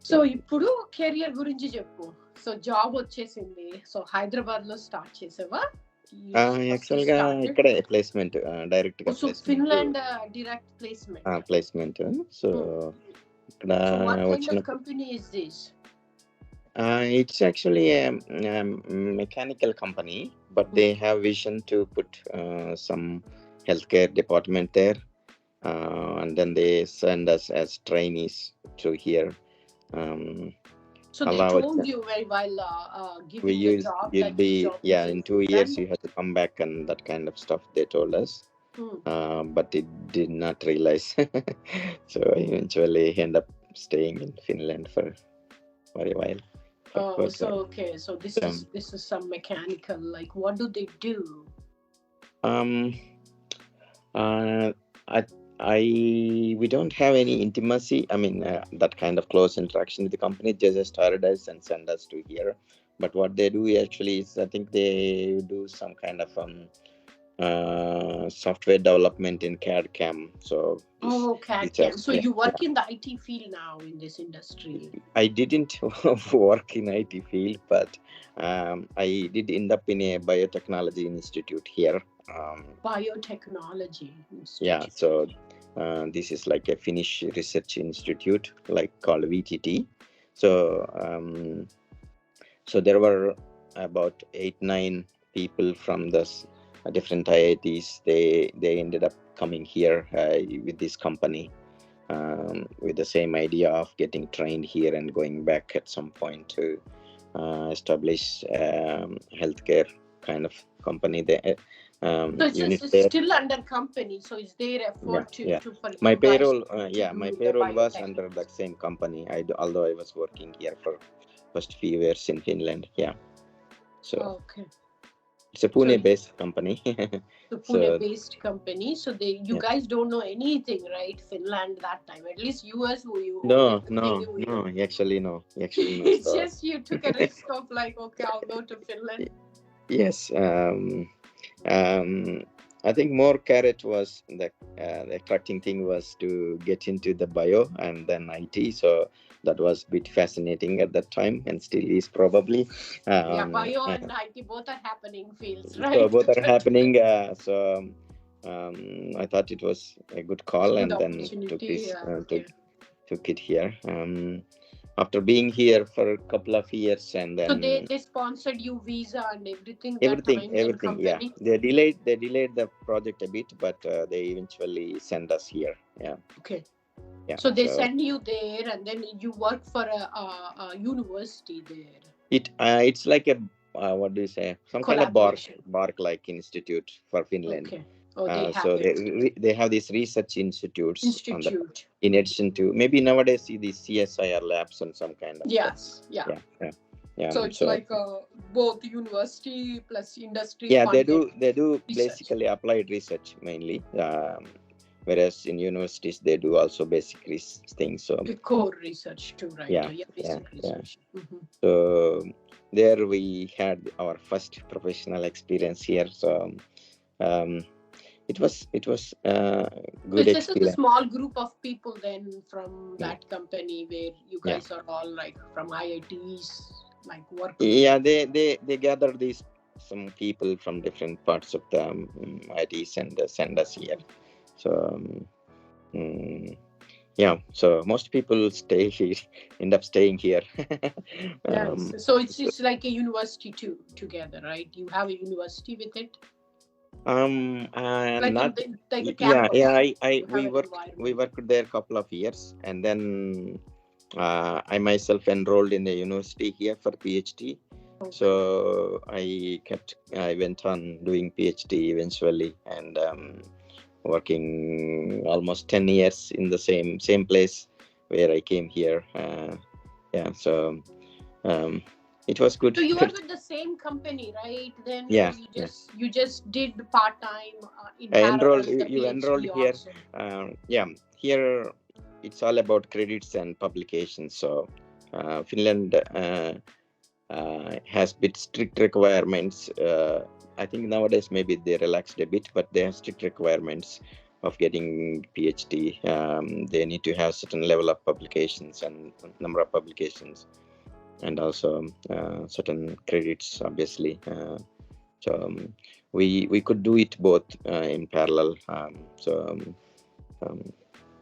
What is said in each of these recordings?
So ఇప్పుడు career గురించి చెప్పు. సో జాబ్ వచ్చేసింది. సో హైదరాబాద్ లో స్టార్ట్ చేసావా? యాక్చువల్ గా ఇక్కడే ప్లేస్మెంట్ డైరెక్ట్ గా. So Finland direct placement. So ఇక్కడ వచ్చిన company is this? It's actually a mechanical company, but they have vision to put some healthcare department there, and then they send us as trainees to here. So they told you very well, give you the job. You'll be in 2 years you have to come back and that kind of stuff they told us. But it did not realize. So eventually I end up staying in Finland for a while. So this is some mechanical, like what do they do? We don't have any intimacy. I mean, that kind of close interaction with the company. They just started us and send us to here. But what they do actually is, I think they do some kind of software development in CAD/CAM. So CAD/CAM. So you work in the IT field now in this industry? I didn't work in IT field, but I did end up in a biotechnology institute here. Biotechnology institute. Yeah. So this is like a Finnish research institute, like called VTT. So there were about 8-9 people from this different IITs. They ended up coming here with this company with the same idea of getting trained here and going back at some point to establish healthcare kind of company there. So it's still under company. So is there effort to my payroll? My payroll was under that same company. Although I was working here for first few years in Finland. Yeah. So it's a Pune-based company. The Pune-based company. So you guys don't know anything, right? Finland that time. At least US, who you? No. Actually, no. It's just you took a risk of like, okay, I'll go to Finland. Yes. I think more carrot was the attracting thing was to get into the bio and then IT. So that was a bit fascinating at that time and still is probably. Bio and IT both are happening fields, right? So both are happening. I thought it was a good call and then took it here. After being here for a couple of years and then. So they sponsored you visa and everything. Everything. Yeah. They delayed the project a bit, but they eventually sent us here. Yeah. Okay. Yeah. So they send you there, and then you work for a university there. It's like a what do you say? Some kind of BARC-like institute for Finland. Okay. They have these research institutes in addition to maybe nowadays see these CSIR labs and some kind of Yeah. So it's like both university plus industry. Yeah, they do basically applied research mainly. Whereas in universities they do also basic things. So the core research too, right? Basic research. Yeah. So there we had our first professional experience here. So it was good experience. This is a small group of people then from that company where you guys are all like from IITs, like working. Yeah, they gathered some people from different parts of the IITs and send us here. So so most people end up staying here. So it's like a university too together, right? You have a university with it. We worked there a couple of years and then I myself enrolled in the university here for PhD. Okay. So I went on doing PhD eventually and working almost 10 years in the same place where I came here. It was good. So you were with the same company, right? Then you just did part-time in enrolled here. Here it's all about credits and publications. So Finland has bit strict requirements. I think nowadays maybe they relaxed a bit, but they have strict requirements of getting PhD. They need to have certain level of publications and number of publications, and also certain credits, obviously. So we could do it both in parallel.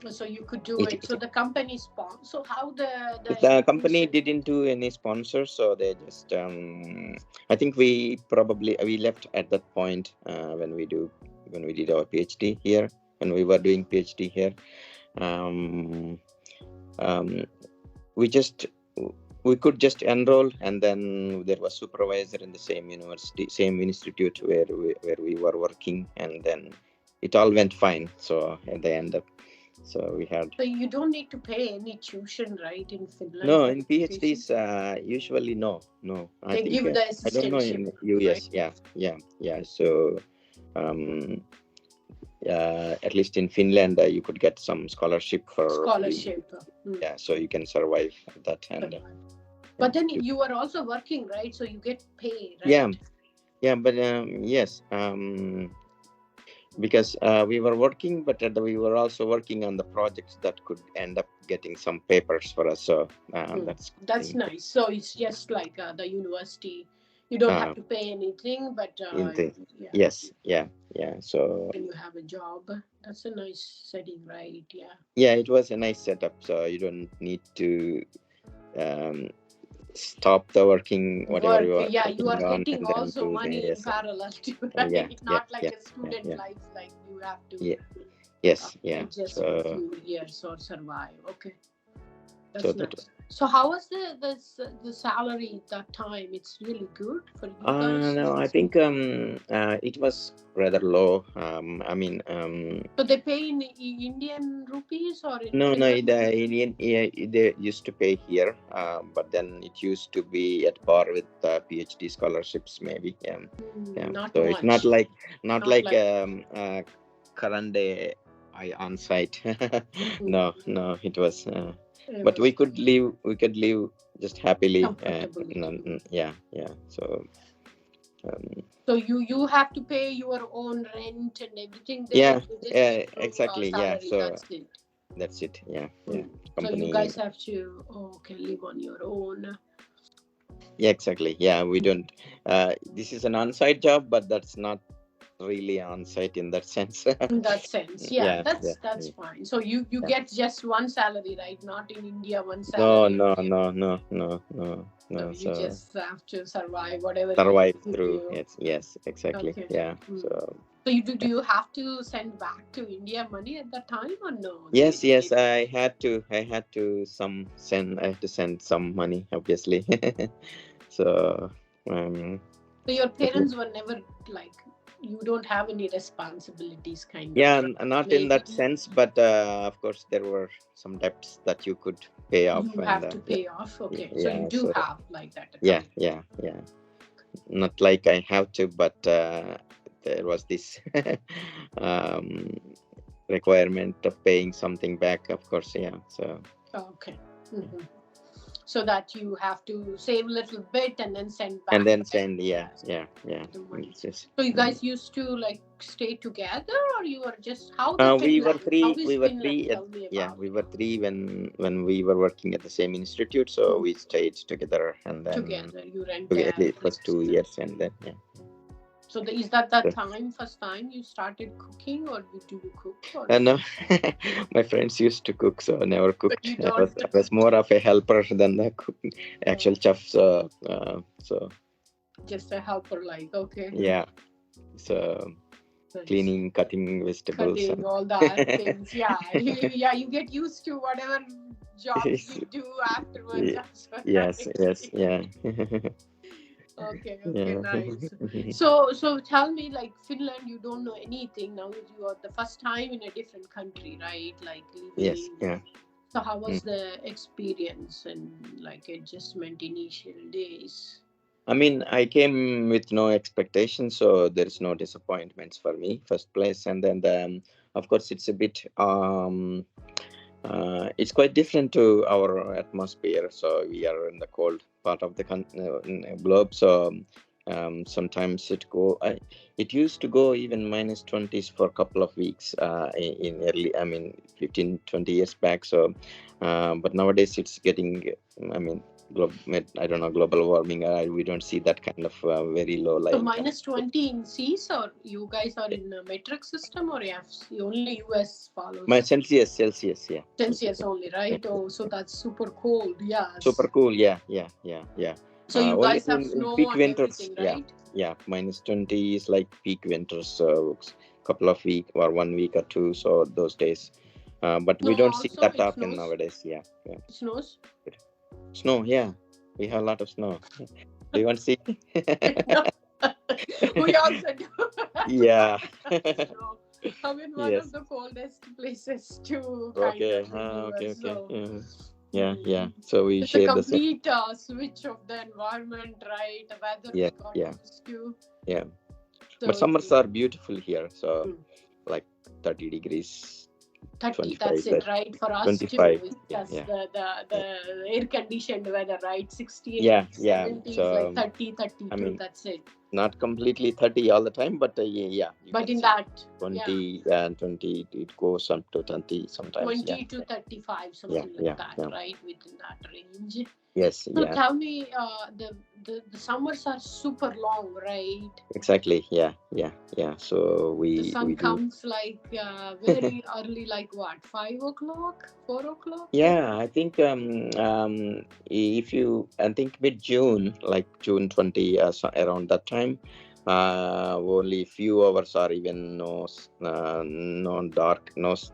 So you could do it. So the company sponsor. So how the company didn't do any sponsors, so they just I think we left at that point when we did our PhD here, when we were doing PhD here. We could just enroll, and then there was supervisor in the same university, same institute where we were working, and then it all went fine. So at the end, so we had. So you don't need to pay any tuition, right, in Finland? No, in PhDs usually no. They give the assistantship. I don't know in US. Right? Yeah. So at least in Finland, you could get some scholarship for. Yeah, so you can survive that. And but then you are also working, right? So you get paid, right? Yeah, but yes, because we were working, but we were also working on the projects that could end up getting some papers for us. So that's nice. So it's just like the university. You don't have to pay anything, but yes, yeah. So when you have a job, that's a nice setting, right? Yeah, it was a nice setup. So you don't need to stop the working whatever you are. Yeah, you are getting also money in parallel to, right? Not like a student life, like you have to. Yes. Just for a few years or survive. Okay, that's nice. So how was the salary at that time? It's really good for you guys? No, I think it was rather low. So they pay in Indian rupees or in no, the Indian they used to pay here, but then it used to be at par with PhD scholarships, maybe. Not so much. It's not like current day on site. No, it was. But we could live just happily. So. So you have to pay your own rent and everything. Exactly. Salary, so that's it. Yeah. So you guys have to live on your own. Yeah, exactly. Yeah, we don't. This is an on-site job, but that's not really on-site in that sense. In that sense, that's fine. So you get just one salary, right? Not in India, one salary. No. So you just have to survive whatever. Survive through. Yes, exactly. Okay. Yeah. So do you have to send back to India money at that time or no? Yes. I had to send some money, obviously. So. So your parents were never like. You don't have any responsibilities, kind of. Yeah, not in that sense, but of course there were some debts that you could pay off. You have to pay off. Okay, so you do have like that. Yeah. Not like I have to, but there was this requirement of paying something back, of course. Yeah. So. Okay. Mm-hmm. So that you have to save a little bit and then send back. And then send, yeah. So you guys used to like stay together, or you were just we were three. We were three when we were working at the same institute. So we stayed together, and then together you rented. It was 2 years, and then So is that first time you started cooking, or do you cook? No, my friends used to cook, so I never cooked. I was more of a helper than the actual chef. So just a helper, like, okay. Yeah. So cleaning, cutting vegetables. Cutting all that things. Yeah. You get used to whatever jobs you do afterwards. Yes. Yeah. Okay, nice. So tell me, like, Finland, you don't know anything. Now you are the first time in a different country, right? Like living. Yes, yeah. So how was the experience and like adjustment initial days? I mean, I came with no expectations, so there's no disappointments for me, first place. And then, of course, it's a bit, it's quite different to our atmosphere. So we are in the cold part of the globe. So Sometimes it used to go even minus 20s for a couple of weeks in early, 15, 20 years back. So, but nowadays it's getting, I don't know, global warming. We don't see that kind of very low So lying. minus 20 in Cs, or you guys are in a metric system, or FC? Only US follows? My Celsius, yeah. Celsius only, right? Oh, so that's super cold. Yeah. Super cool, yeah. So you Only guys have in snow peak and winters, everything, right? yeah. Minus 20 is like peak winters, so couple of week or 1 week or two. So those days, but we don't see that often nowadays. Yeah. It snows. Snow, yeah. We have a lot of snow. Do you want to see? We also do. Yeah. So, I'm in one of the coldest places too. Okay. Yeah. So we it's share a complete switch of the environment, right? The weather we got used to. Yeah. So but summers are beautiful here. So like 30 degrees. 30, that's it, right? For us 25, too. It's just the air conditioned weather, right? 60, 70, so, like 30, 32, that's it. Not completely 30 all the time, but but in that 20 and 20, it goes up to 20 sometimes. 20 to 35, something like that, right? Within that range. Yes. So tell me, the summers are super long, right? Exactly. Yeah. So the sun comes like very early, like what, 5 o'clock, 4 o'clock? Yeah, I think if you, I think mid-June, like June 20, around that time, only few hours or even no dark nights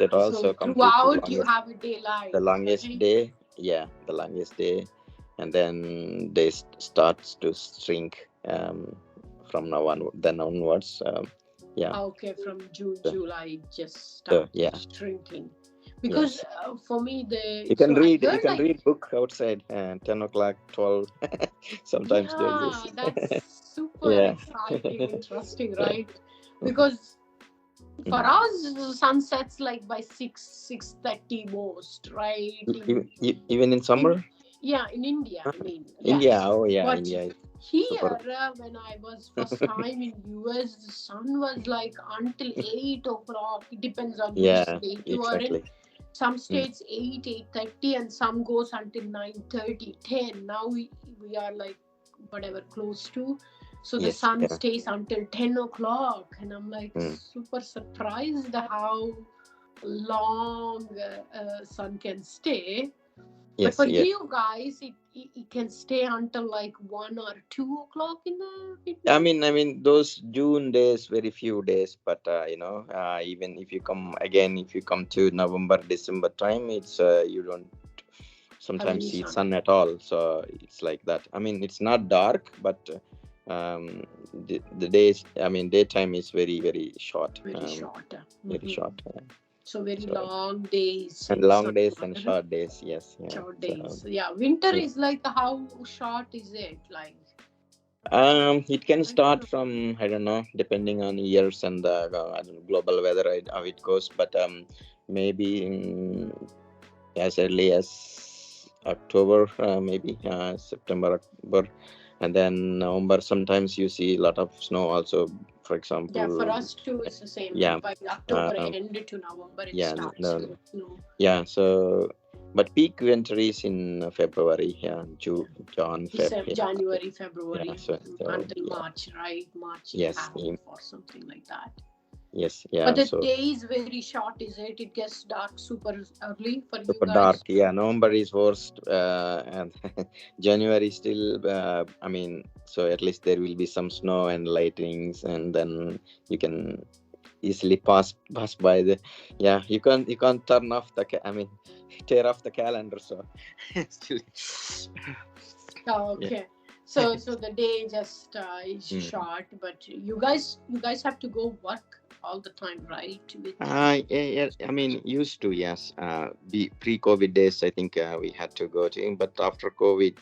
at all. So throughout you have a daylight. The longest day, the longest day, and then they starts to shrink from now on, then onwards. Okay, from June, July, just start shrinking. Because for me, you can read book outside 10 o'clock, 12 sometimes. That's super exciting, interesting, right? Because for us, sun sets like by 6:30 most, right? Even in summer? In India, I mean. India, but India. Here, when I was first time in US, the sun was like until 8 o'clock. It depends on which state you are in. Some states 8:30, and some goes until 9:30, 10. Now we are like whatever, close to. So the sun stays until 10 o'clock, and I'm like super surprised how long sun can stay. But for you guys, it can stay until like 1 or 2 o'clock in the evening. I mean, those June days, very few days. But even if you come to November, December time, it's you don't sometimes see sun at all. So it's like that. I mean, it's not dark, but the days, daytime is very, very short. Very short. Very short. So very long days. And long days and short days, Short days. Winter is like, how short is it? Like? It can start from, I don't know, depending on years and the global weather, how it goes. But maybe as early as October, maybe September, October. And then November, sometimes you see a lot of snow also. For example, for us too, it's the same. By October end to November, it starts to snow. So, but peak winter is in February, January, February, until March, right? March, or something like that. But the day is very short, is it? It gets dark super early for you guys? Super dark, November is worst, and January still, so at least there will be some snow and lightnings, and then you can easily pass by the, you can't turn off tear off the calendar, so still. Okay. So the day just is short, but you guys have to go work all the time, right? Used to, yes. Pre-COVID days, I think we had to go to, but after COVID,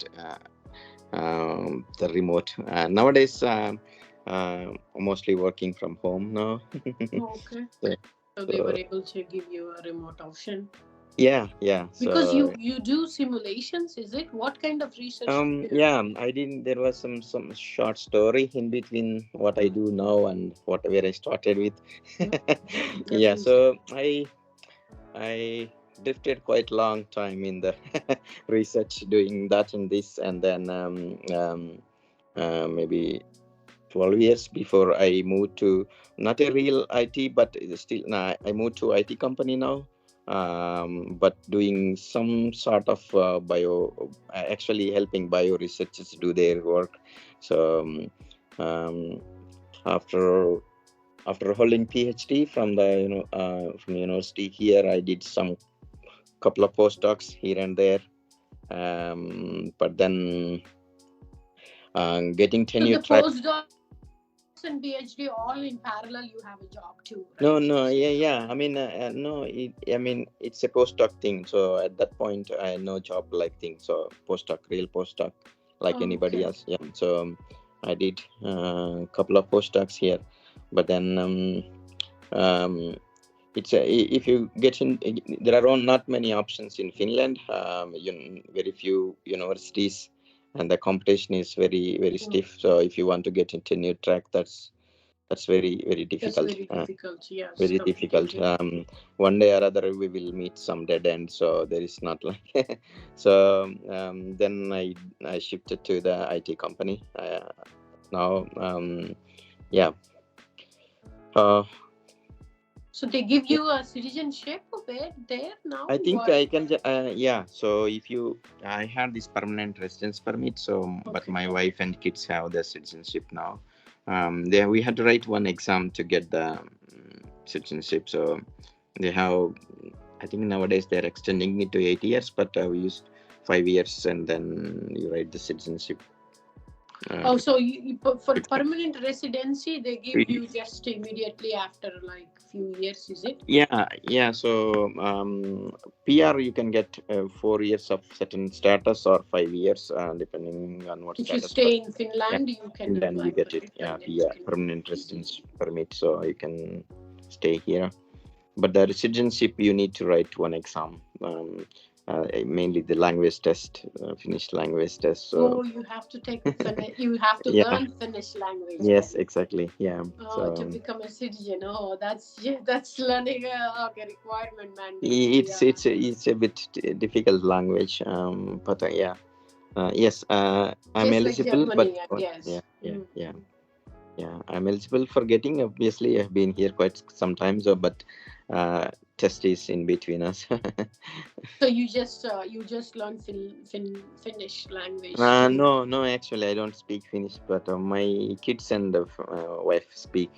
the remote. Nowadays, mostly working from home now. Okay. So they were able to give you a remote option. Yeah. Because So you do simulations, is it? What kind of research do you yeah, I didn't. There was some short story in between what I do now and where I started with. Yeah, do? so I drifted quite long time in the research, doing that and this, and then maybe 12 years before I moved to not a real IT, but it's still I moved to IT company now, but doing some sort of actually helping bio researchers do their work. So after holding PhD from the from university here, I did some couple of postdocs here and there, but then getting So tenure the track. postdocs and PhD all in parallel, you have a job too, No, right? yeah. I mean, no. I mean, it's a postdoc thing. So at that point, I no job like thing. So postdoc, real postdoc, like anybody Okay. else. Yeah. So I did a couple of postdocs here, but then it's if you get in, there are not many options in Finland. Very few universities, and the competition is very stiff. So if you want to get into new track, that's very That's difficult. very difficult. Yes, Very difficult. competitive. One day or other, we will meet some dead end. So there is not like. So then I shifted to the IT company. Now, yeah. So they give you a citizenship where there now? I think What? I can. Yeah. So if I had this permanent residence permit. So, but my wife and kids have the citizenship now. There we had to write one exam to get the citizenship. So they have. I think nowadays they're extending it to 8 years, but we used 5 years, and then you write the citizenship. So for permanent residency, they give you just immediately after like few years, is it? Yeah. So PR you can get 4 years of certain status or 5 years, depending on what If you status. But stay in yeah, Finland, you can and then you apply for get it. it, Yeah, and then you PR, can permanent easily. residence permit, so you can stay here. But the citizenship you need to write one exam. Mainly the language test, Finnish language test. So You have to take you have to yeah, learn Finnish language yes, then. exactly. Yeah. To So become a citizen. That's learning okay, requirement mandatory. it's it's a bit difficult language. But yeah. Yes, I'm Just like eligible, but Germany, I guess. yeah. I'm eligible for getting. Obviously, I've been here quite some time, so but test is in between us. So you just learn Finnish language to. No, actually, I don't speak Finnish, but my kids and wife speak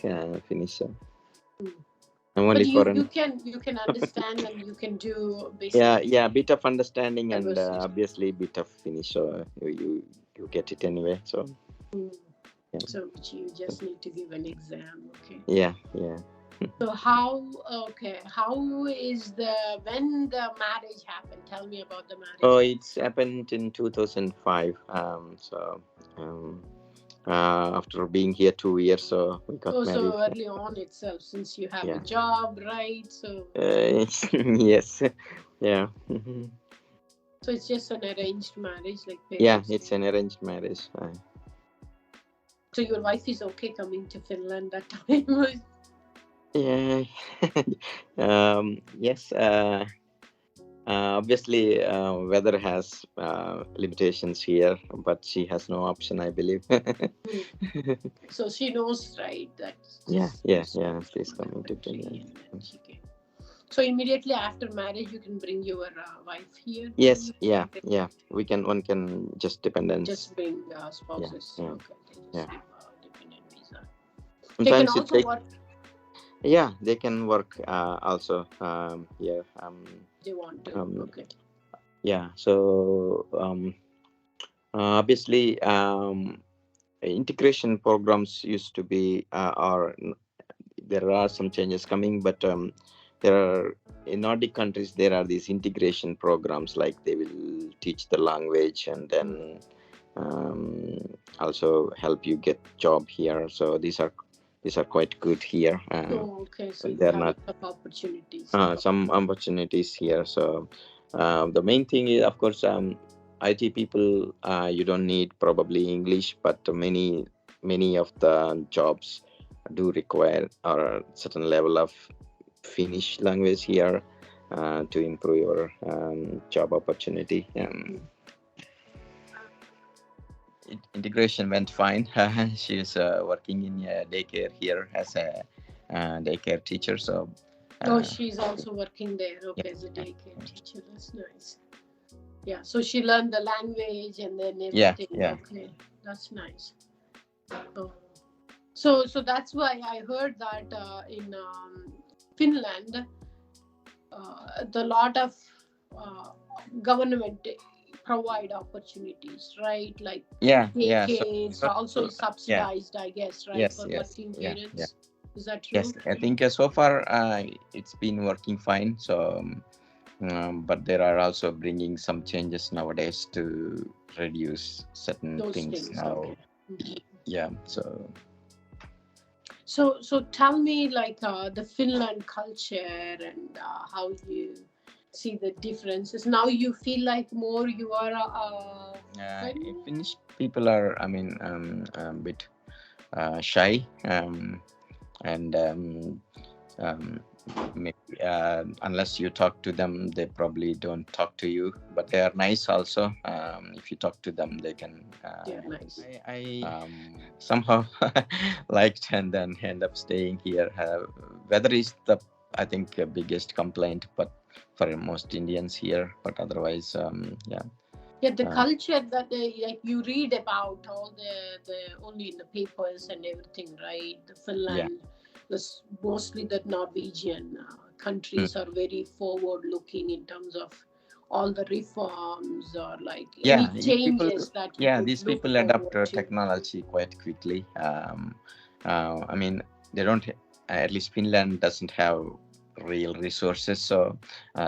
Finnish. I'm But only you foreign. can understand and you can do basic Yeah, bit of understanding and conversation. obviously bit of Finnish. So you get it anyway. So Mm. yeah, So you just need to give an exam. Okay. yeah. So how is when the marriage happened? Tell me about the Oh, marriage. it's happened in 2005. So after being here 2 years, so we got Oh, married. so early on itself, since you have a Yeah. job, right? So Yes. Yeah. so it's just an arranged marriage, like Yeah, parents. it's an arranged marriage. So your wife is okay coming to Finland that time? Yeah. Yes. Obviously, weather has limitations here, but she has no option, I believe. So she knows, right? That Yeah. She's from the coming to country, Finland. and then she came. So immediately after marriage, you can bring your wife here. Yes. Yeah. One can just dependents. Just bring spouses. Yeah. Okay, they just Yeah. give dependent visa. They can Sometimes it also takes. work. Yeah, they can work also. Yeah. They want to. Okay. Yeah. So obviously, integration programs used to be there are some changes coming, but there are in Nordic countries there are these integration programs, like they will teach the language and then also help you get job here. So these are these are quite good here. Okay, so you they're have not some opportunities. some opportunities here. So the main thing is, of course, IT people, you don't need probably English, but many of the jobs do require a certain level of Finnish language here to improve your job opportunity. Integration went fine. She's working in a daycare here as a daycare teacher. So she's also working there. Okay, as a daycare teacher. That's nice. Yeah, so she learned the language and then everything. Okay, that's nice. So that's why I heard that in Finland, the lot of government provide opportunities, right? Like daycare so also subsidized, I guess, right? For working parents. Is that true? Yes, I think so far it's been working fine. So. But there are also bringing some changes nowadays to reduce certain things now. Okay. Yeah. So tell me, like the Finland culture and how you see the differences. Now you feel like more you are Finnish people are, I mean, a bit shy, and maybe, unless you talk to them, they probably don't talk to you, but they are nice also. If you talk to them, they can nice. I somehow liked and then end up staying here. Weather is the, I think, biggest complaint, but for most Indians here, but otherwise the culture that like you read about all the only in the papers and everything, right? The Finland, mostly the Norwegian countries are very forward looking in terms of all the reforms or like any changes that these people adapt technology quite quickly. I mean, they don't, at least Finland doesn't have real resources, so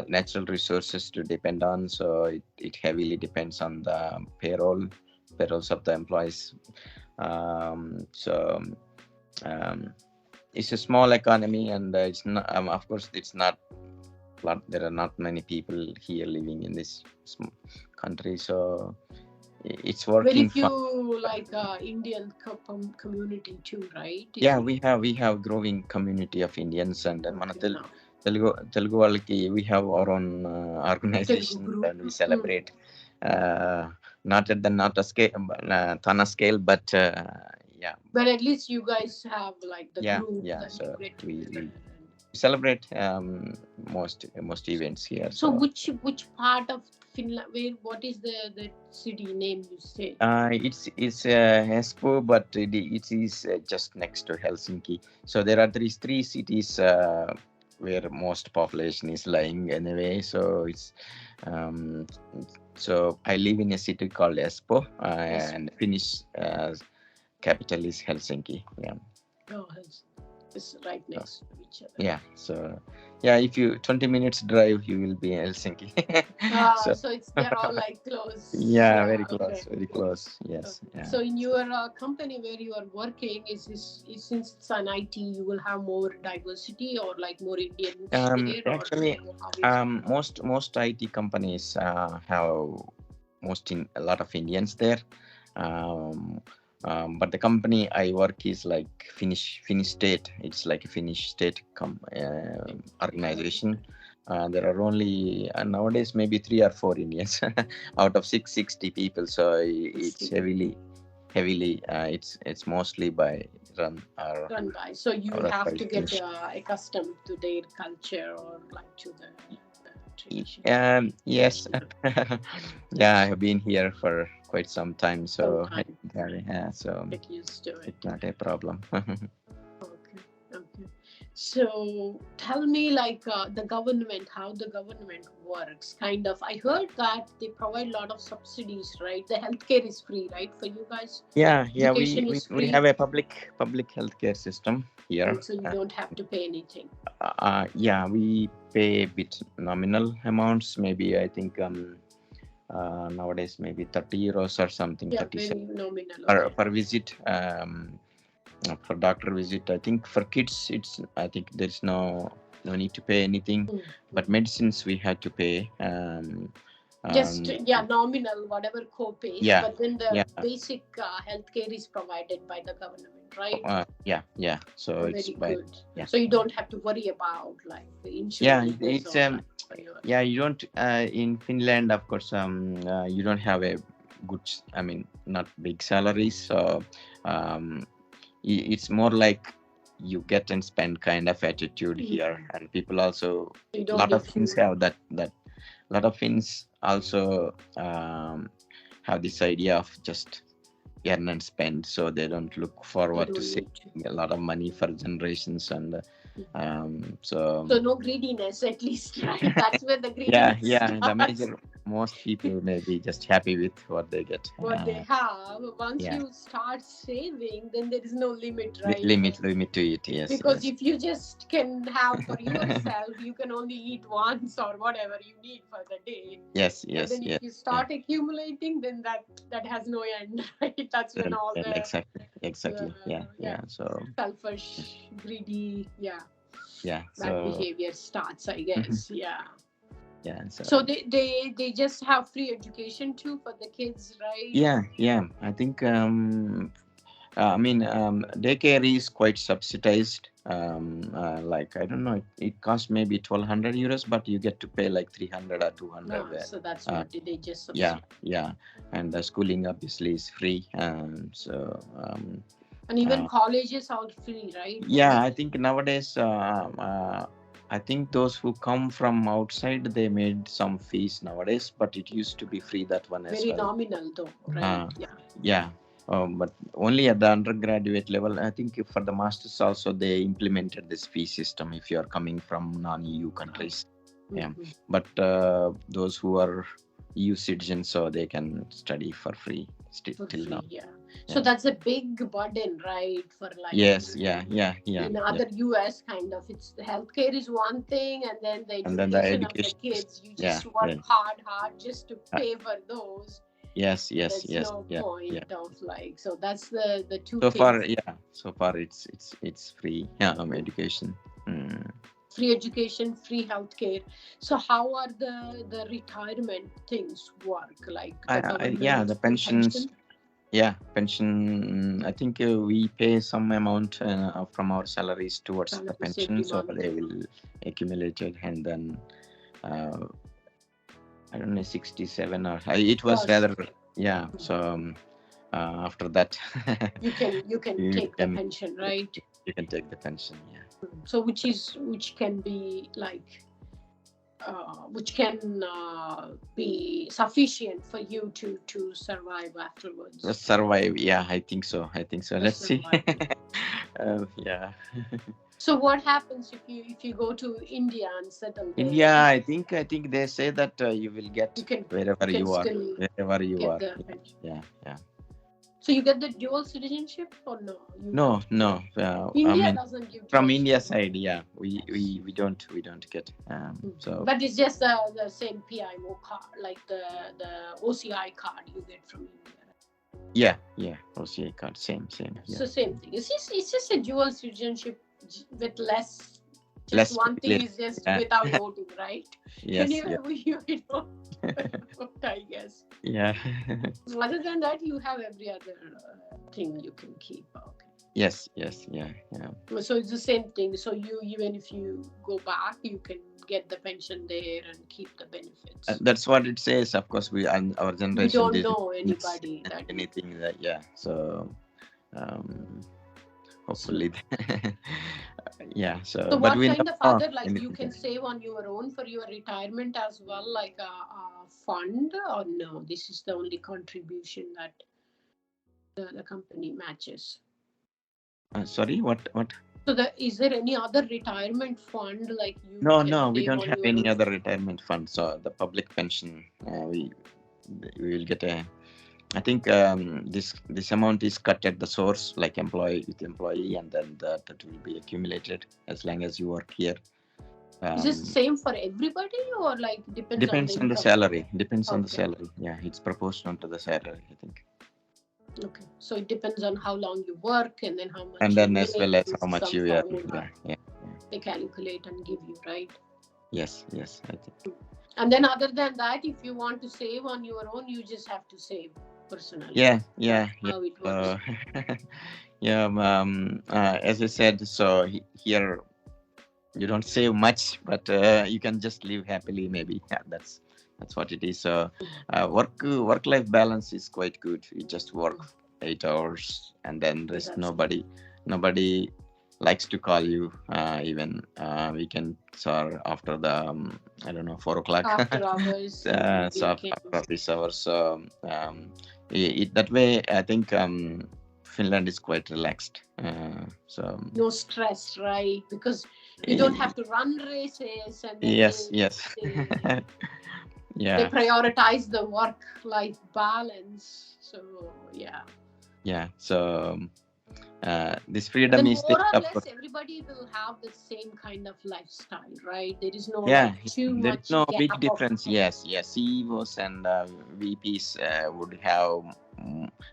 natural resources to depend on, so it heavily depends on the payrolls of the employees. It's a small economy, and it's not, of course it's not, there are not many people here living in this country, so it's working. Very few like Indian community too, right? We have growing community of Indians, and Telugu వాళ్ళకి we have our own organization, and we celebrate not at the scale, Thana scale, but but at least you guys have like the group that so we celebrate most events here. So which part of Finland, what is the city name you say? It's Espoo, but it is just next to Helsinki. So there are three cities where most population is lying anyway. So it's so I live in a city called Espoo, and Finnish capital is Helsinki. It's right next to each other. So if you 20 minutes drive, you will be in Helsinki. So they're all like close. Very close, very close. Yes. So in your company where you are working, is since it's an IT, you will have more diversity or like more Indians there? Actually, most IT companies have a lot of Indians there. But the company I work is like Finnish state. It's like a Finnish state organization. There are only nowadays maybe 3 or 4 Indians out of 660 people. So it's heavily. It's mostly run by. So you have to get accustomed to their culture or like to the tradition. Yes. I have been here for quite some time, so so get used to it. It's not a problem. Okay. So tell me, like the government, how the government works. Kind of, I heard that they provide a lot of subsidies, right? The healthcare is free, right, for you guys? We have a public healthcare system here. So you don't have to pay anything. We pay a bit nominal amounts. Maybe I think nowadays maybe 30 euros or something. 30 very nominal. Per visit. for doctor visit. I think for kids, I think there's no need to pay anything, but medicines we had to pay. Just nominal, whatever co-pays, but then the basic healthcare is provided by the government, right? So it's good. So you don't have to worry about like the insurance. It's you don't in Finland, of course. You don't have a good, I mean, not big salaries, so it's more like you get and spend kind of attitude here, and people also a lot of Finns have that. A lot of Finns also have this idea of just earn and spend, so they don't look forward to saving a lot of money for generations, and so no greediness, at least, right? That's where the greediness starts. Most people may be just happy with what they get, what they have. Once you start saving, then there is no limit, right? Limit to it, yes. Because if you just can have for yourself, you can only eat once or whatever you need for the day. Yes. And then if you start accumulating, then that has no end, right? That's when all the exactly. So selfish, greedy, bad so behavior starts, I guess. So they just have free education too for the kids, right? I think I mean, daycare is quite subsidized. Like, I don't know, it costs maybe 1,200 euros, but you get to pay like 300 or 200. So that's what they just subsidize. And the schooling obviously is free. And even colleges are free, right? I think nowadays, I think those who come from outside, they made some fees nowadays, but it used to be free, that one as well. Very nominal though, right? But only at the undergraduate level. I think for the masters also, they implemented this fee system if you are coming from non-EU countries. But those who are EU citizens, so they can study for free till now. So that's a big burden, right? For like in other US kind of, it's the healthcare is one thing, and then the education of the kids. You just work hard just to pay for those. Yes. No point of like, so that's the two. So far it's free education. Free education, free healthcare. So how are the retirement things work? Like the pensions. Pension. I think we pay some amount from our salaries towards the pension, so they will accumulate it, and then I don't know, 67 or it was rather So after that, you can take the pension, right? You can take the pension, So which can be like. Which can be sufficient for you to survive afterwards. Survive, I think so. Let's see. So what happens if you go to India and settle there? India, I think they say that you will get wherever you are. So you get the dual citizenship or no? No. India doesn't give. From India side, we don't get. So. But it's just the same PIO card, like the OCI card you get from India. OCI card, same. So same thing. It's just a dual citizenship with less. Just one thing is just without voting, right? Yes. We don't vote, I guess. Other than that, you have every other thing you can keep. Okay. Yes. So it's the same thing. So you, even if you go back, you can get the pension there and keep the benefits. That's what it says. Of course, our generation. We don't know anybody anything that. So. Hopefully. So what kind of other, like, you can save on your own for your retirement as well, like a fund, or no? This is the only contribution that the company matches. Sorry, what? So is there any other retirement fund like you? No, we don't have any other retirement fund. So the public pension, we will get a. I think this amount is cut at the source, like employee with employee, and then that will be accumulated as long as you work here. Is this the same for everybody, or like depends on the salary? Depends on the salary. It's proportional to the salary, I think. Okay, so it depends on how long you work and then how much and you then as well make. as This how is much some you earn. formula Yeah. they calculate and give you, right? Yes, I think. And then other than that, if you want to save on your own, you just have to save personally. Yeah. How it works. Yeah. As I said, so here you don't save much, but you can just live happily. Maybe that's what it is. So work life balance is quite good. You just work 8 hours and then rest. That's Nobody likes to call you even weekends or after the I don't know 4 o'clock. after hours and So after weekends. office hours. So that way, I think Finland is quite relaxed. So No stress, right? Because you don't have to run races, and then yes. they Yeah. prioritize the work-life balance. So Yeah. So this and freedom then is more there, or of less course. everybody will have the same kind of lifestyle, right? There is no Yeah, like too there is much no big gap of difference. Yes, CEOs and VPs would have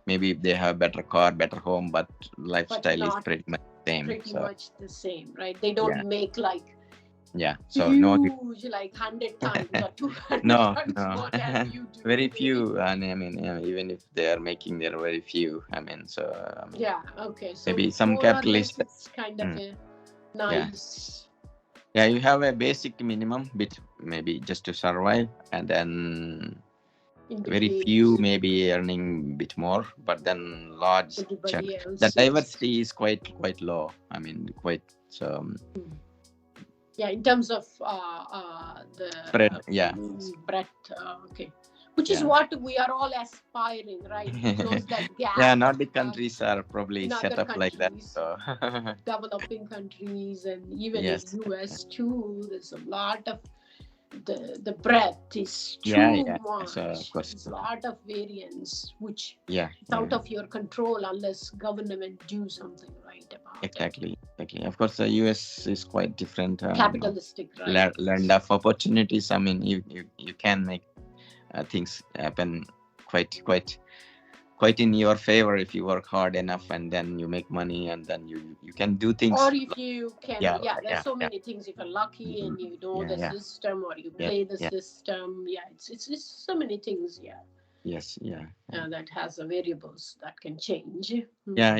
maybe they have better car, better home, but but lifestyle is not pretty much same. pretty So much the same, right? They yeah, don't make like so no, huge, like 100 times or 200 no, times more than you do, very maybe. few. And I mean, even if they are making, there are very few. I mean, so I mean, Yeah, okay. So maybe some more or less capitalist. it's kind of Mm, a yeah, nice. you have a basic minimum bit maybe just to survive, and then In very between few maybe earning a bit more, but then large chunk. everybody The else, yes. diversity is quite low. I mean, quite Yeah, in terms of the spread. Yeah, breadth, okay. Which is yeah. what we are all aspiring, right? To close that Yeah, gap Nordic countries are probably in set other up like that. countries, So developing countries, and even in yes, US too. There's a lot of the breadth is too yeah. So of much. course, There's a lot of variance, which yeah, it's out of your control unless government do something right about it. exactly. Of course, the US is quite different. Capitalistic, right? Land of opportunities. I mean, you can make things happen quite in your favor if you work hard enough, and then you make money, and then you can do things. Or if you can, Yeah, there's so many things. If you're lucky and you know the yeah, system, or you yeah, play the yeah. system, it's so many things. Yes, yeah. That has variables that can change. Yeah,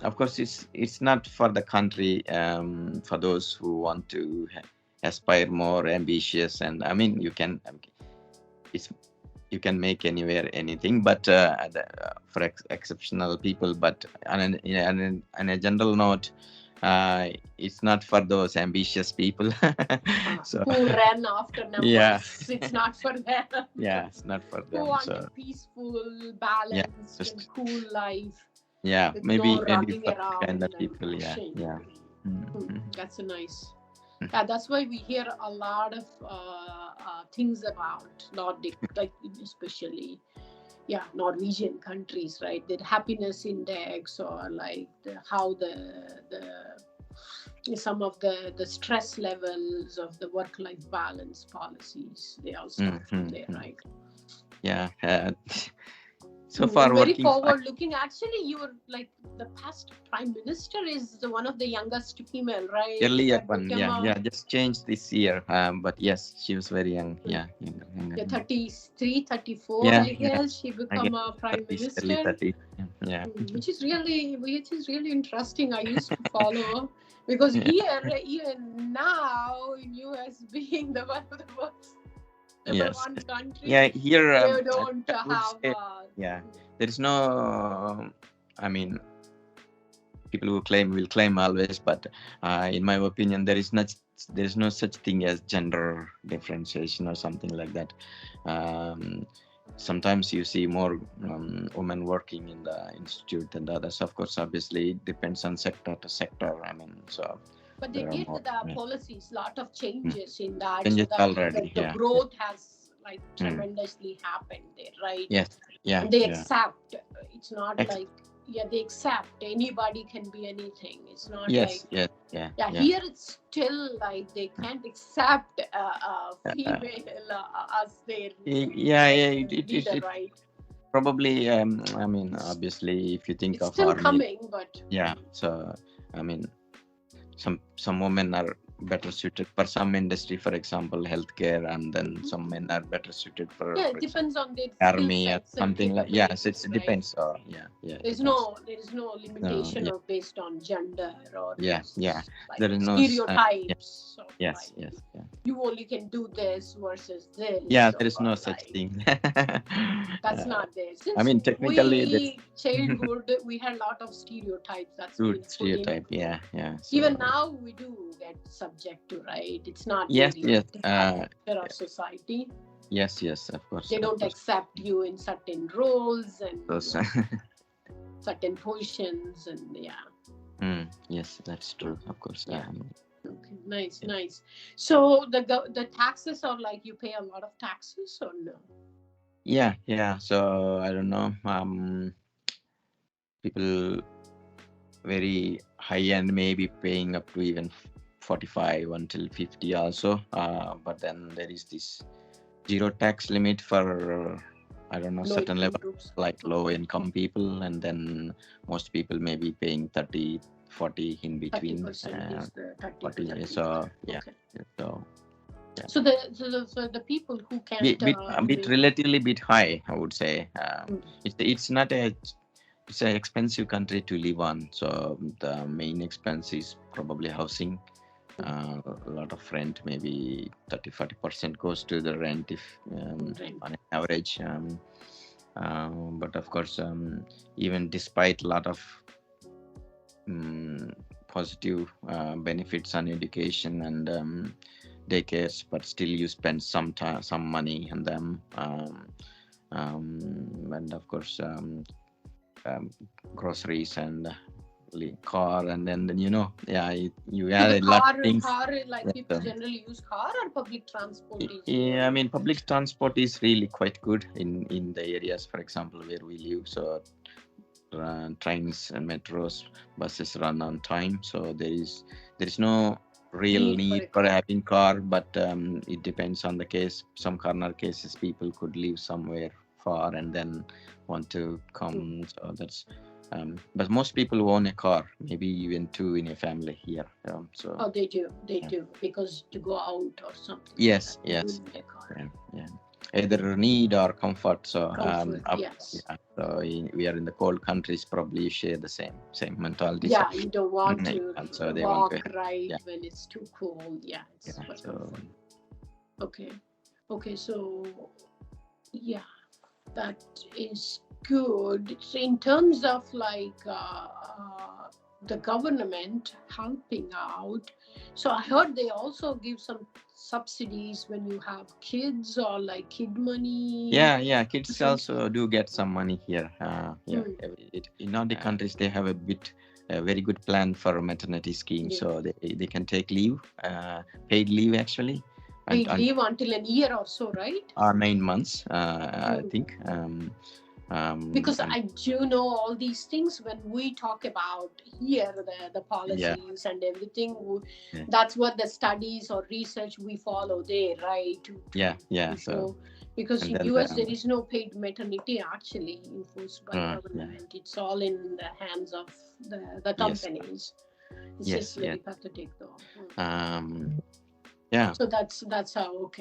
of course, it's not for the country. For those who want to aspire more ambitious, and I mean, it's you can make anywhere anything, but for exceptional people. But on a general note, it's not for those ambitious people. So Who ran after yeah, numbers, it's not for them. yeah, it's not for Who them. want a So peaceful, yeah, balanced, and just cool life with maybe no maybe running for that kind around of and people. Yeah, pushing. yeah. Mhm. That's a nice. Yeah, that's why we hear a lot of things about Nordic, like especially Norwegian countries, right? The happiness index, or like how the some of the stress levels of the work-life balance policies, they all start from there, right? Yeah. So far And very working forward looking. Actually, you were like the past prime minister is one of the youngest female, right? earlier That one. became Yeah, just changed this year. But yes, she was very young. Yeah, younger. 33, 34, Yeah, I guess she I guess become a prime 30s, early minister. 30s. Yeah. Which is really interesting. I used to follow because here, even now in US, being the one of the most number one country, Yeah, here they don't I would have. say, there is no. I mean, people who will claim always, but in my opinion, there is no such thing as gender differentiation or something like that. Sometimes you see more women working in the institute than others. Of course, obviously, it depends on sector to sector. I mean, so. But they did the policies, lot of changes in that, changes so that already. the growth has like tremendously happened there, right? Yes, and they accept. It's not like they accept anybody can be anything. It's not like here it's still like they can't accept a female as their leader, right? Probably, I mean, obviously, if you think It's of still army, coming, but yeah. So, I mean, some women are better suited for some industry, for example, healthcare, and then some men are better suited for yeah, it example, depends on their skill army or sets and something like. Yes, capabilities, it right? depends. So yeah, it There depends. is no No, limitation yeah, of based on gender or yeah. like There is no. Yeah, stereotypes of yes, like yeah. you only can do this versus Yeah, this there is or no such like thing. that's not there. I Since mean, technically, there's we childhood we had a lot of stereotypes that's good been put stereotype. into. Yeah. Even So now we do get subject to, right? It's not yes, really yes. the culture of society. Yes, of They don't course. accept you in certain roles and Those, certain positions and yes, that's true. Of course. Okay, nice. So the taxes are like you pay a lot of taxes or no? Yeah. So I don't know. People very high end may be paying up to even 45 until 50 also. But then there is this zero tax limit for I don't know Low certain income level groups. like low income people, and then most people may be paying 30, 40 in between. 30% is the 30 to 40. 30. So yeah. Okay. So yeah. So the people who can't Bit relatively bit high, I would say. It's not a it's an expensive country to live on. So the main expense is probably housing. A lot of rent, maybe 30-40% goes to the rent if on average. But of course, even despite a lot of positive benefits on education and daycares, but still you spend some time, some money on them. And of course, groceries and car, and then you So add the a lot of things. car like That, people generally use car or public transport is yeah, I mean, public transport is really quite good in the areas, for example, where we live. So trains and metros, buses run on time. So there is no real need for having car, but it depends on the case. Some corner cases, people could live somewhere far and then want to come. So that's but most people own a car, maybe even two in a family here. So they do because to go out or something. Yes. Either need or comfort. So yes. So we are in the cold countries, probably you share the same mentality. Yeah, you don't want to so they walk want to, right when it's too cold. Yeah, it's okay. So yeah, that is good. So in terms of like the government helping out, so I heard they also give some subsidies when you have kids or like kid money. Yeah, kids also do get some money here. In all the countries they have a very good plan for maternity scheme. So they can take leave, paid leave actually. Paid leave until a year or so, right? Or 9 months, I think. Because I do know all these things when we talk about here the policies and everything. That's what the studies or research we follow there, right? So because in US there is no paid maternity actually enforced by government. It's all in the hands of the companies. It's just very pathetic though. So that's how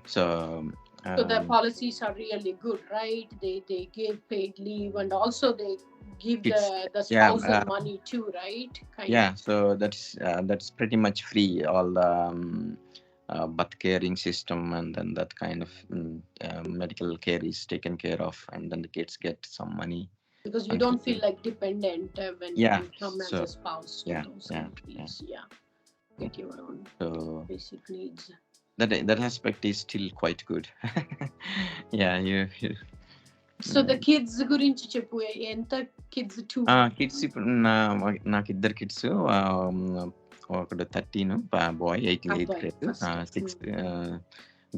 so the policies are really good, right? They give paid leave and also they give the spousal money too, right? So that's pretty much free. All the birth caring system and then that kind of medical care is taken care of, and then the kids get some money. Because you don't feel like dependent when you come as a spouse to those countries. Get your own basic needs. That aspect is still quite good. So the kids గురించి చెప్పు ఎంత kids too kids నాకు ఇద్దరు kids ఒకడు 13 boy 8th grade 6th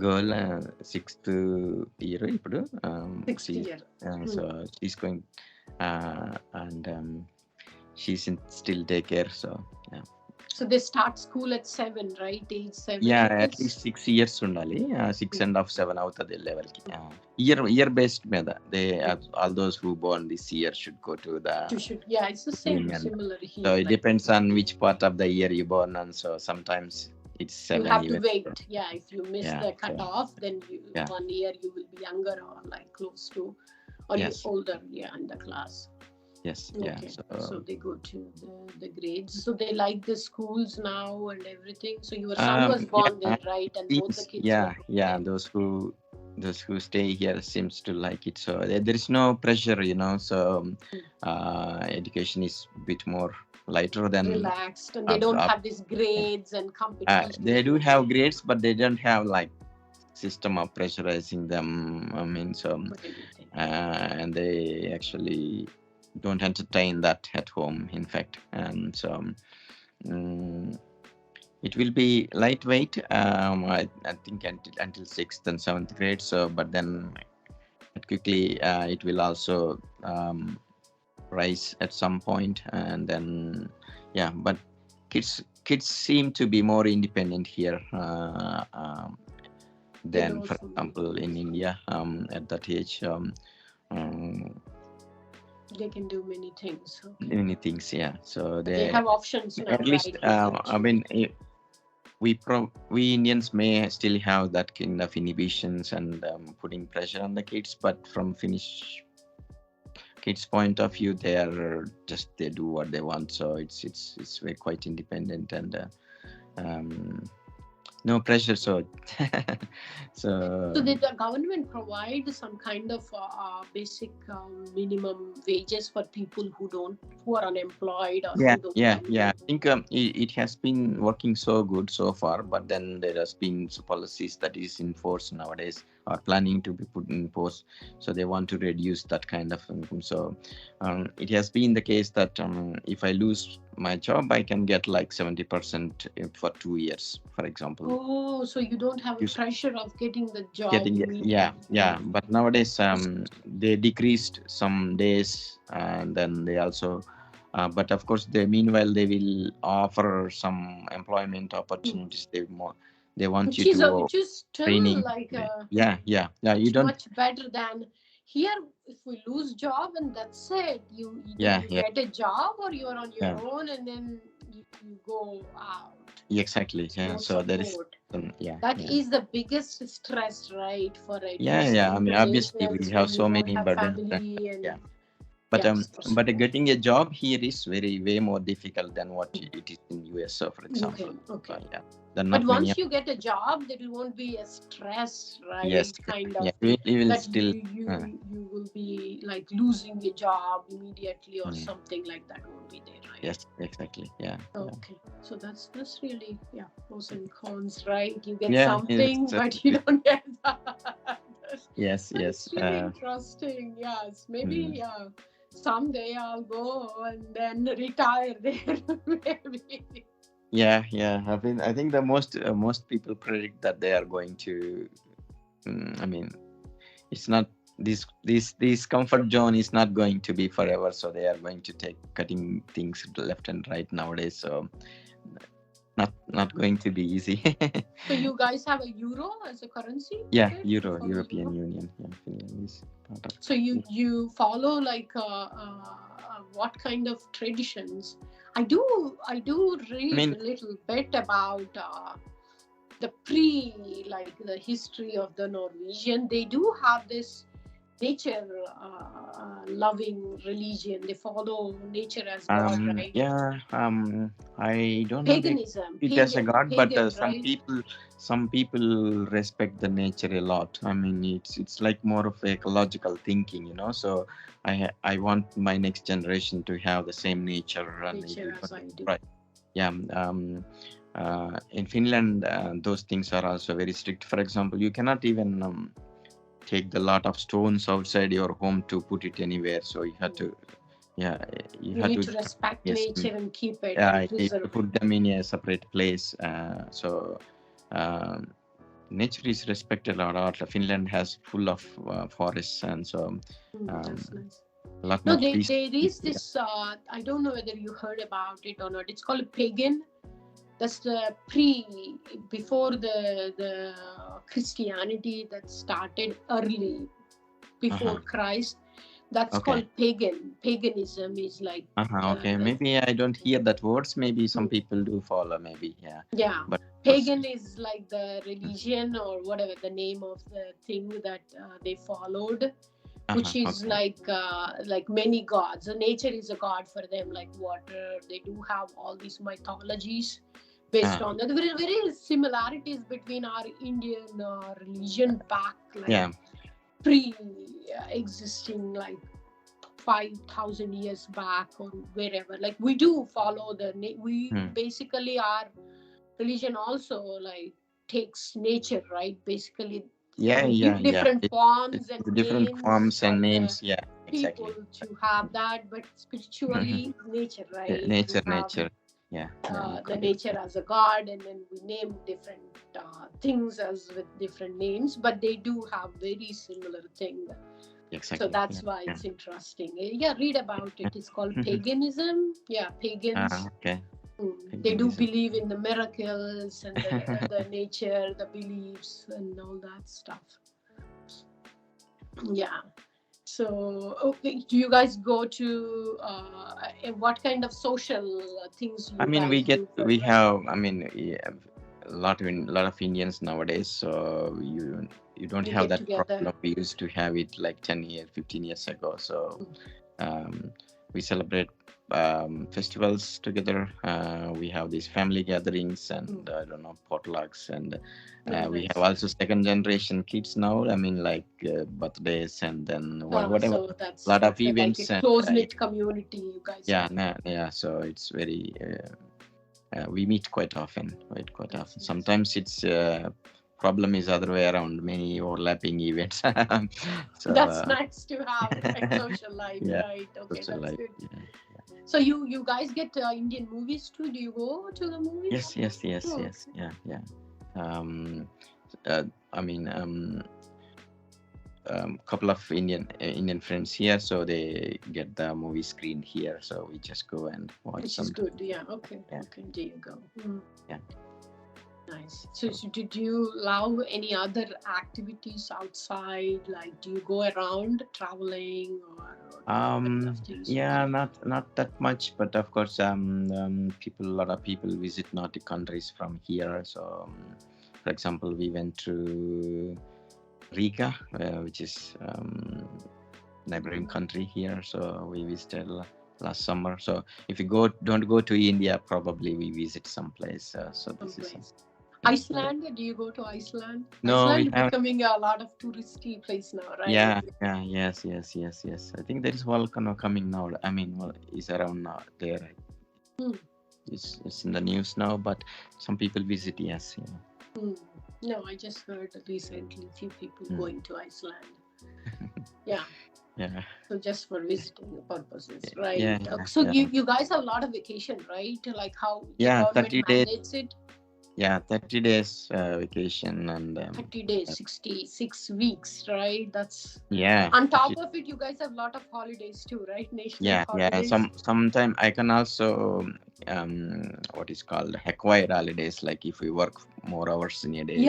girl 6th year ఇప్పుడు 6th year so she's going and she's in still daycare. So So they start school at 7, right? Age 7. Yeah, at least 6 years undali. 6.5, 7 అవుతుంది level ki. Year based మీద they all those who born this year should go to the. Yeah, it's the same, similar here. So it depends on which part of the year you born, and so sometimes it's 7. You have even. to wait. Yeah, if you miss the cutoff, then 1 year you will be younger or like close to, or you older, in the class. Yes. Okay. So they go to the grades. So they like the schools now and everything. So your son was born there, right? And both the kids. Yeah. Those who stay here seems to like it. So there is no pressure, So education is a bit more lighter than relaxed, and they don't have these grades and competitions. They do have grades, but they don't have like system of pressurizing them. I mean, so and they actually don't entertain that at home, in fact. And so it will be lightweight, I think until 6th and 7th grade. So but then quickly it will also rise at some point, and then but kids seem to be more independent here than, for example, in India at that age. They can do many things. Okay. Many things, so they have options now, at least, right? I mean, we Indians may still have that kind of inhibitions and putting pressure on the kids, but from Finnish kids' point of view, they do what they want. So it's very quite independent and no pressure. So did the government provide some kind of basic minimum wages for people who are unemployed or I think it has been working so good so far, but then there has been policies that is in force nowadays, or planning to be put in force. So they want to reduce that kind of income. So it has been the case that if I lose my job, I can get like 70% for 2 years, for example. Oh, so you don't have a pressure of getting the job. But nowadays they decreased some days, and then they also but of course meanwhile they will offer some employment opportunities. They want you to which is still training. Like you don't much better than here. If we lose job and that's it, you get a job, or you're on your own, and then you go out. Exactly. So there is that is the biggest stress, right, for I mean, obviously we have so many burdens. But getting a job here is way more difficult than what it is in US. So, for example, but once you get a job, there won't be a stress, right? Yes, kind of. You will still. You will be like losing your job immediately, or something like that won't be there, right? Yes, exactly. Okay, so that's really pros and cons, right? You get something, but you don't get that. Yes. Really interesting. Yes, maybe someday I'll go and then retire there, maybe. I think the most people predict that they are going to. I mean, it's not this comfort zone is not going to be forever. So they are going to take cutting things left and right nowadays. So not going to be easy. So you guys have a euro as a currency? European Union. Finland is part of. So you follow like what kind of traditions? I do read a little bit about the history of the Norwegian. They do have this nature loving religion. They follow nature as God, right? I don't paganism, know it as a god, but some people respect the nature a lot. I mean, it's like more of ecological thinking, So I want my next generation to have the same nature as I do. Right. In Finland, those things are also very strict. For example, you cannot even take the lot of stones outside your home to put it anywhere. So you have to you need to respect nature and keep it put them in a separate place. So nature is respected a lot. Finland has full of forests, and so that's nice. A lot there is this I don't know whether you heard about it or not. It's called pagan That's before the Christianity that started early before Christ. That's called pagan. Paganism is like okay, maybe I don't hear that words. Maybe some people do follow. Maybe but pagan is like the religion or whatever the name of the thing that they followed, which is like many gods. So nature is a god for them, like water. They do have all these mythologies based on that. Very, very similarities between our Indian religion back, like pre-existing, like 5,000 years back or wherever. Like we do follow basically our religion also like takes nature, right? Basically, give different forms and different forms and names. People to have that, but spiritually, nature, right? Nature. The nature as a god, and then we name different things as with different names, but they do have very similar thing. Exactly. So that's why it's interesting. Read about it. It's called paganism. Pagans. They do believe in the miracles and the nature, the beliefs, and all that stuff. So, do you guys go to what kind of social things? We have. A lot of Indians nowadays. So you don't have that together. Problem. We used to have it like 10 years, 15 years ago. So we celebrate festivals together. We have these family gatherings and potlucks, and we have also second generation kids now. Birthdays and then whatever. So that's a lot of events. Like a close-knit community, you guys. So it's very. We meet quite often. Sometimes it's problem is other way around. Many overlapping events. So that's nice to have like social life, right? Okay, social that's life, good. So you guys get Indian movies too? Do you go to the movies? Yes. Couple of Indian friends here, so they get the movie screened here. So we just go and watch. Which is good. Okay. There you go. Nice. So did you love any other activities outside? Like, do you go around traveling or not that much, but of course, a lot of people visit Nordic countries from here. So, for example, we went to Riga, which is neighboring country here. So we visited last summer. So if you don't go to India, probably we visit someplace. So this is. Iceland? Do you go to Iceland? No, Iceland is becoming a lot of touristy place now, right? Yes. I think there is volcano coming now. It's around now there. It's in the news now, but some people visit. Yes. No, I just heard recently few people going to Iceland. So just for visiting purposes, right? So you guys have a lot of vacation, right? Like how the government mandates it? 30 days vacation and 30 days, 66 weeks, right? That's on top of it, you guys have a lot of holidays too, right? National holidays. Sometime I can also what is called acquired holidays, like if we work more hours in a day.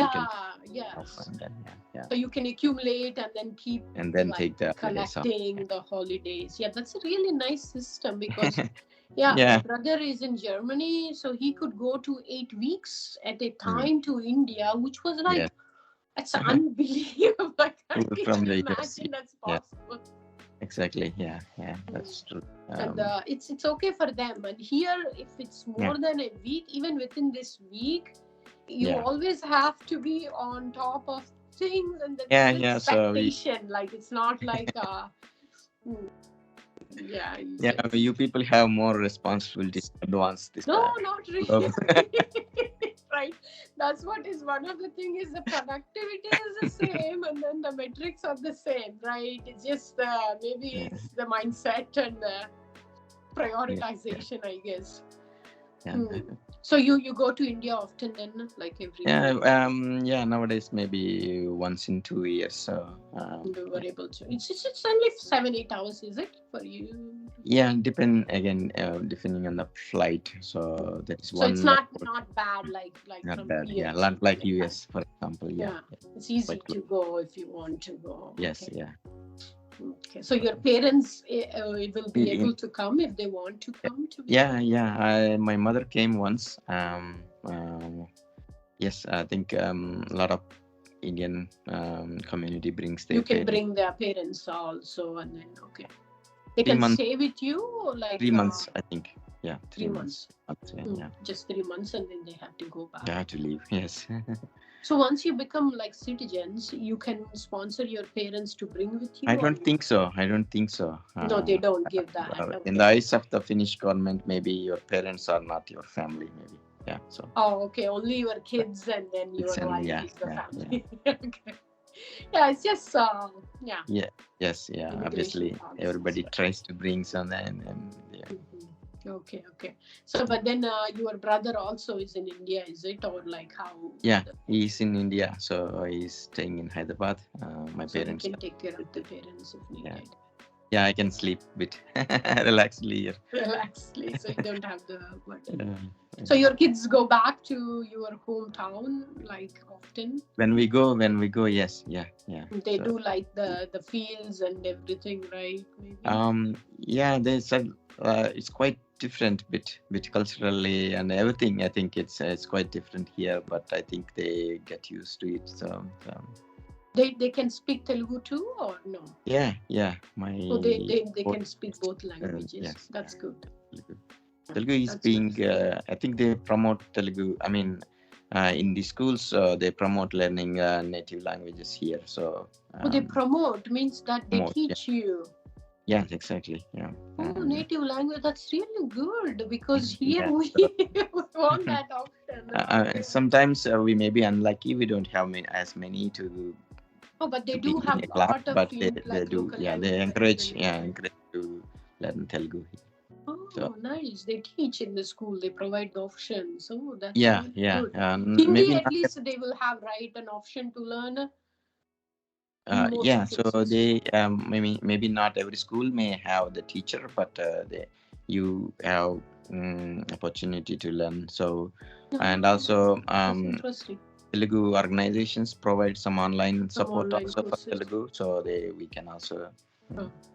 So you can accumulate and then keep and then take the collecting the holidays. That's a really nice system because my brother is in Germany, so he could go to 8 weeks at a time to India, which was like it's unbelievable. I can't even imagine that's possible. Exactly. That's true. And it's okay for them. And here, if it's more than a week, even within this week, you always have to be on top of things and the expectation. So like it's not like you people have more responsibilities advanced this No, time. not really. Right. That's what is one of the things is the productivity is the same and then the metrics are the same, right? It's just it's the mindset and the prioritization, I guess. So you go to India often then, like every Nowadays maybe once in 2 years. So you were able to. It's only 7-8 hours, is it for you? yeah, depending on the flight. So that is So it's one. not bad like Not from bad. here Yeah, to not like Finland. US, for example. Yeah, Yeah, it's easy quite close. to go if you want to go. Yes, Okay. yeah. Okay. So your parents will be Y- able to come if they want to come to. My mother came once. Yes, I think a lot of Indian community brings their You can parents. bring their parents also, and then okay, they 3 can months. stay with you like 3 months, I think. Yeah, 3 months. Yeah. Just 3 months, and then they have to go back. They have to leave. Yes. So once you become like citizens, you can sponsor your parents to bring with you. I don't think so. No, they don't give that. In Okay. the eyes of the Finnish government, maybe your parents are not your family. Maybe. Yeah. So. Oh, okay. Only your kids and then your wife is the Yeah. family. Okay. Yeah, it's just yeah. Yeah. Yes. Yeah. Immigration Obviously, policies, everybody right. tries to bring some, and yeah. Okay. So, but then your brother also is in India, is it, or like how? Yeah, he's in India, so he's staying in Hyderabad. My So he parents. can take care of the parents if needed. Yeah, I can sleep a bit relaxedly here. Relaxedly, so you don't have the burden. So your kids go back to your hometown like often? When we go, yes, yeah. They do like the fields and everything, right? Maybe. Yeah, it's quite different, bit culturally and everything. I think it's quite different here, but I think they get used to it. So. They can speak Telugu too, or no? Yeah. So they can speak both languages. Yes, That's good. Telugu is being. I think they promote Telugu. I mean, in the schools, they promote learning native languages here. So. They promote means that they teach you. Yeah, exactly. Yeah. Oh, native language. That's really good because here we want that option. Sometimes we may be unlucky. We don't have as many to. Oh, but they do have a lot of field, they do. Yeah, they encourage to learn Telugu. Oh, nice. They teach in the school. They provide the options. Oh, that's good. Hindi, maybe at least they will have an option to learn. So they maybe not every school may have the teacher, but you have opportunity to learn. So and also Telugu organizations provide some online support also for Telugu, so we can also.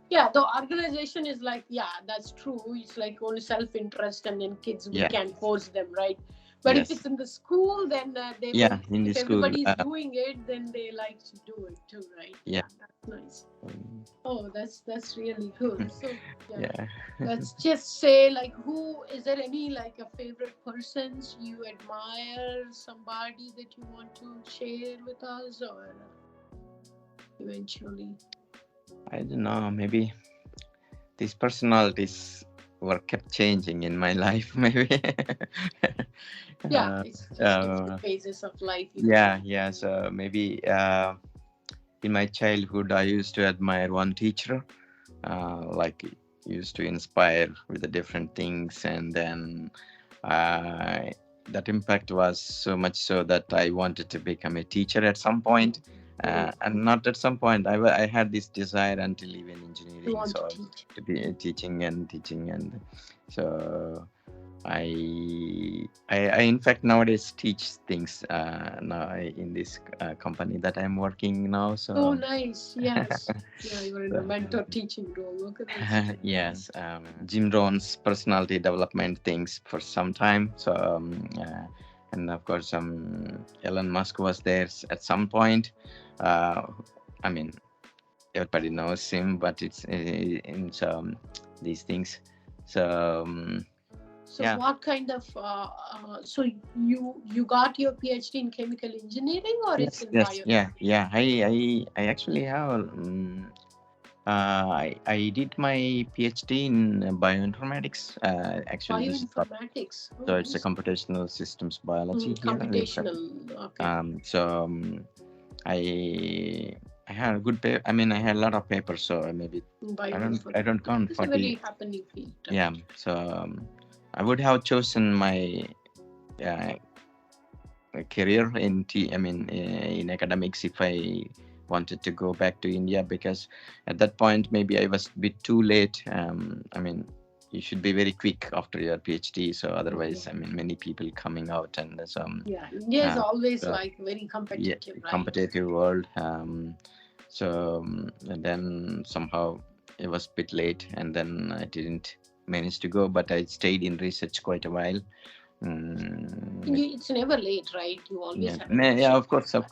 Yeah, the organization is like, that's true. It's like only self-interest, and then kids we can force them, right? But if it's in the school, then they will, if everybody is doing it, then they like to do it too, right? Yeah, that's nice. Oh, that's really good. So let's just say, like, who is there any like a favorite persons you admire, somebody that you want to share with us, or eventually? I don't know. Maybe these personalities were kept changing in my life. Maybe. It's just different phases of life. Yeah. So maybe in my childhood, I used to admire one teacher, like used to inspire with the different things, and then that impact was so much so that I wanted to become a teacher at some point. And not at some point. I had this desire until even engineering, so to be teaching, and so I in fact nowadays teach things now in this company that I'm working now. So. Oh, nice! Yes, you were in the mentor teaching role. Look at this. Yes, Jim Rohn's personality development things for some time. So. And of course, Elon Musk was there at some point. I mean, everybody knows him, but it's in these things. So. What kind of? So you got your PhD in chemical engineering, or it's in bio? Yeah. I actually have. I did my PhD in bioinformatics. Actually, bioinformatics. So it's a computational systems biology. Computational. Okay. So I had a good paper. I mean, I had a lot of papers, so maybe I don't count 40. It's a very happening field. Yeah. So I would have chosen my career in in academics if I wanted to go back to India, because at that point maybe I was a bit too late. You should be very quick after your PhD, so otherwise many people coming out, and India is always like very competitive, right? Competitive world. And then somehow it was a bit late, and then I didn't manage to go, but I stayed in research quite a while. It's never late, right? You always have of course, so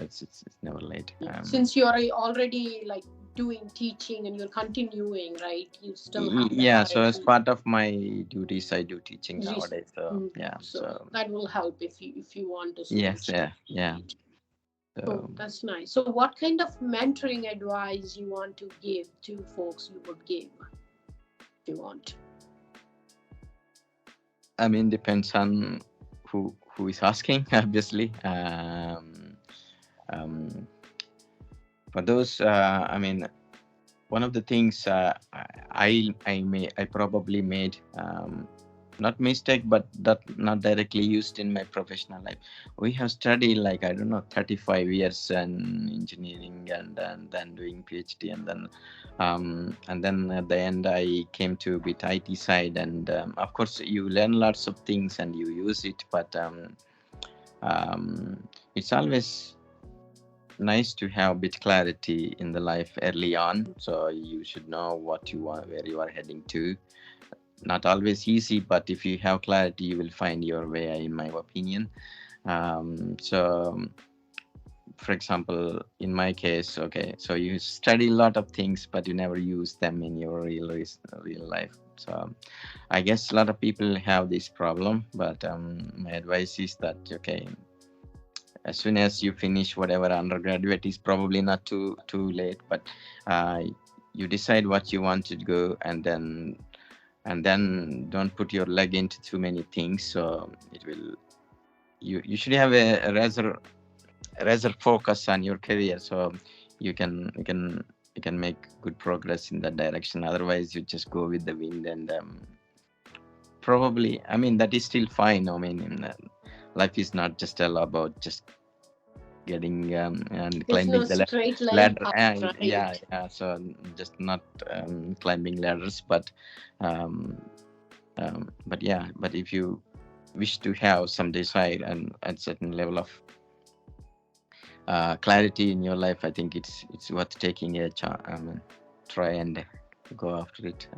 it's never late. Since you're already like doing teaching and you're continuing, right? You still have so as part of my duties I do teaching nowadays, so that will help if you want to switch. So that's nice. So what kind of mentoring advice you want to give to folks you would give if you want? Depends on who is asking, obviously. For those, one of the things I probably made, not mistake, but that not directly used in my professional life. We have studied 35 years in engineering, and then doing PhD, and then at the end I came to bit IT side, and of course you learn lots of things and you use it, but it's always nice to have a bit clarity in the life early on, so you should know what you want, where you are heading to. Not always easy, but if you have clarity you will find your way, in my opinion. So for example, in my case, so you study a lot of things but you never use them in your real life. So I guess a lot of people have this problem, but my advice is that as soon as you finish whatever undergraduate, is probably not too late, but you decide what you want to go, and then don't put your leg into too many things. So it will, you should have a rather focus on your career, so you can make good progress in that direction. Otherwise you just go with the wind, and probably that is still fine. Life is not just all about just getting and climbing the ladder. So just not climbing ladders, but if you wish to have some desire and a certain level of clarity in your life, I think it's worth taking a try and go after it.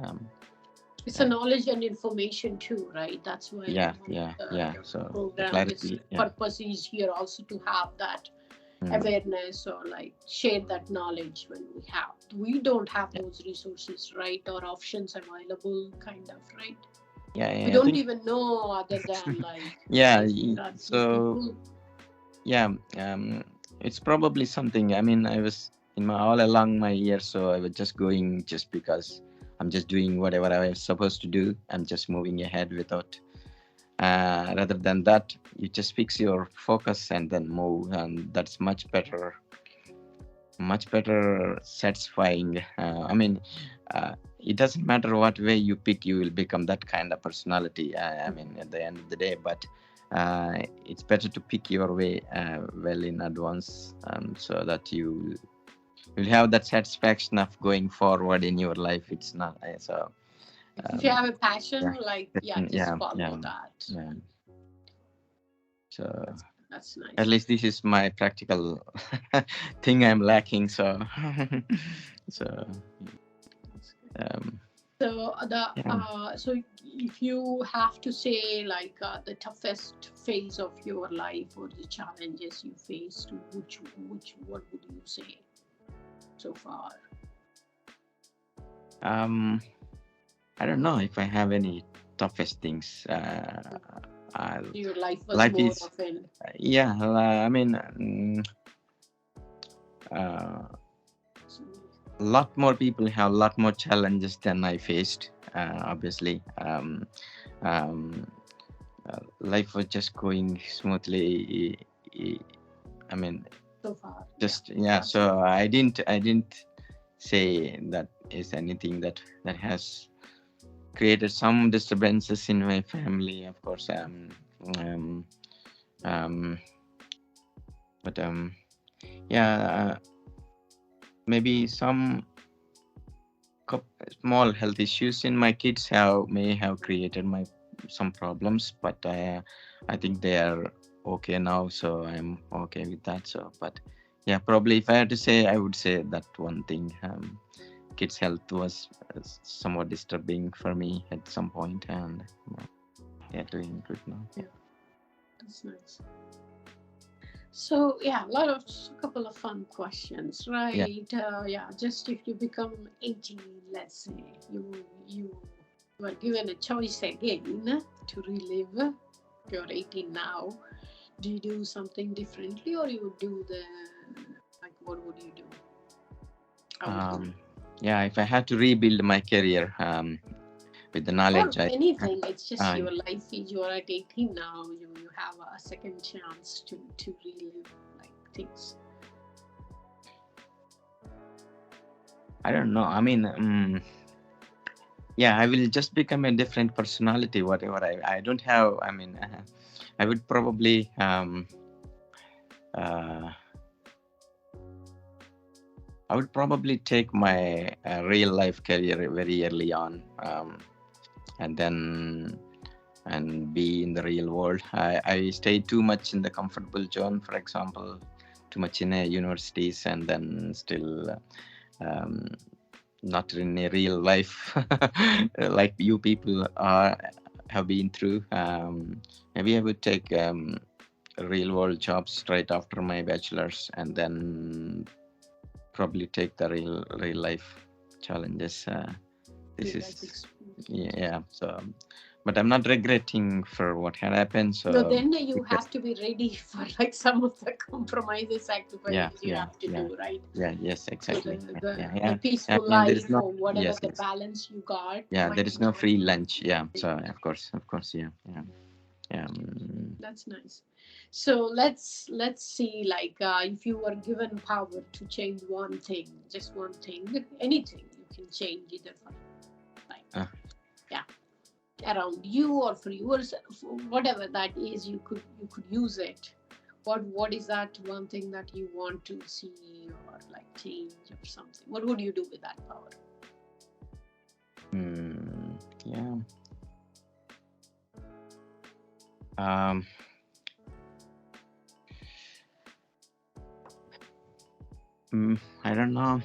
It's a knowledge and information too, right? That's why so program clarity, purpose is here also to have that awareness, or share that knowledge. When we don't have those resources, right, or options available, kind of, right? We don't even know other than it's probably something. I was all along my years, so I was just going just because I'm just doing whatever I was supposed to do. I'm just moving ahead without rather than that, you just fix your focus and then move, and that's much better satisfying. It doesn't matter what way you pick, you will become that kind of personality, at the end of the day, but it's better to pick your way well in advance, so that you will have that satisfaction of going forward in your life. It's not so if you have a passion, just follow that. So that's nice. At least this is my practical thing I'm lacking. So so if you have to say the toughest phase of your life or the challenges you faced, what would you say so far? I don't know if I have any toughest things. Your life was more is, often. A lot more people have a lot more challenges than I faced. Obviously, life was just going smoothly. So far. So I didn't say that is anything that has created some disturbances in my family. Of course, um, but yeah, maybe some small health issues in my kids may have created some problems, but I think they are okay now, so I'm okay with that. So, but yeah, probably if I had to say, I would say that one thing, kids' health was somewhat disturbing for me at some point, and yeah, doing good now. Yeah, that's nice. So yeah, a couple of fun questions, right? Just if you become 80, let's say you were given a choice again to relive. You're 18 now. Do you do something differently, or you would do what would you do? Yeah, if I had to rebuild my career, with the knowledge, or anything, it's just your life. You are at 18 now. You have a second chance to relive like things. I don't know. I mean, yeah, I will just become a different personality. Whatever I don't have. I mean, I would probably take my real life career very early on, and then be in the real world. I stayed too much in the comfortable zone, for example, too much in universities, and then still not in a real life like you people have been through. Maybe I would take real world jobs straight after my bachelor's, and then probably take the real life challenges. This is yeah. So, but I'm not regretting for what had happened. So no, then you have to be ready for like some of the compromises, sacrifices you have to do, right? Yeah. Yes. Exactly. So the peaceful life, or whatever the balance you got. Yeah. There is no free lunch. Yeah. So of course. Yeah. That's nice. So let's see, like if you were given power to change one thing, just one thing, anything, you can change either for like around you or for yours, whatever that is, you could use it. What is that one thing that you want to see or like change or something? What would you do with that power? Yeah. I don't know.